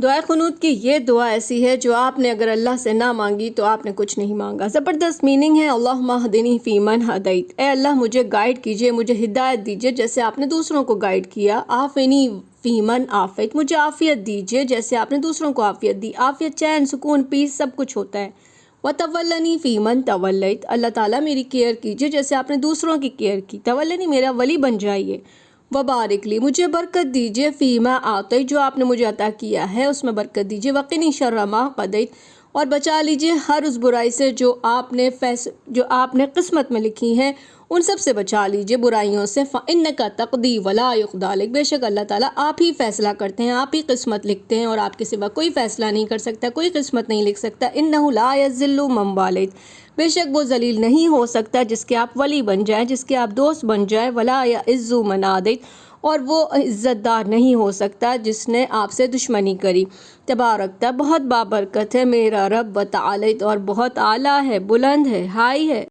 دعائے قنوت کی یہ دعا ایسی ہے جو آپ نے اگر اللہ سے نہ مانگی تو آپ نے کچھ نہیں مانگا۔ زبردست میننگ ہے اللہم اہدنی فیمن ہدیت، اے اللہ مجھے گائیڈ کیجئے، مجھے ہدایت دیجئے جیسے آپ نے دوسروں کو گائیڈ کیا۔ آفنی فیمن عافیت، مجھے عافیت دیجئے جیسے آپ نے دوسروں کو عافیت دی۔ عافیت، چین، سکون، پیس سب کچھ ہوتا ہے۔ وتولنی فیمن تولیت، اللہ تعالیٰ میری کیئر کیجئے جیسے آپ نے دوسروں کی کیئر کی۔ تولنی، میرا ولی بن جائیے۔ وبارک لی، مجھے برکت دیجئے، فیما آتیت، جو آپ نے مجھے عطا کیا ہے اس میں برکت دیجئے۔ وقنی شر ما قضیت، اور بچا لیجئے ہر اس برائی سے جو آپ نے قسمت میں لکھی ہیں، ان سب سے بچا لیجئے برائیوں سے۔ فإنک تقضی ولا یقضی علیک، بے شک اللہ تعالیٰ آپ ہی فیصلہ کرتے ہیں، آپ ہی قسمت لکھتے ہیں اور آپ کے سوا کوئی فیصلہ نہیں کر سکتا، کوئی قسمت نہیں لکھ سکتا۔ انہ لا یذل من والیت، بے شک وہ ذلیل نہیں ہو سکتا جس کے آپ ولی بن جائیں، جس کے آپ دوست بن جائیں۔ ولا یعز من عادیت، اور وہ عزت دار نہیں ہو سکتا جس نے آپ سے دشمنی کری۔ تبارکتا، بہت بابرکت ہے میرا رب، وتعالیت، اور بہت اعلیٰ ہے، بلند ہے، ہائی ہے۔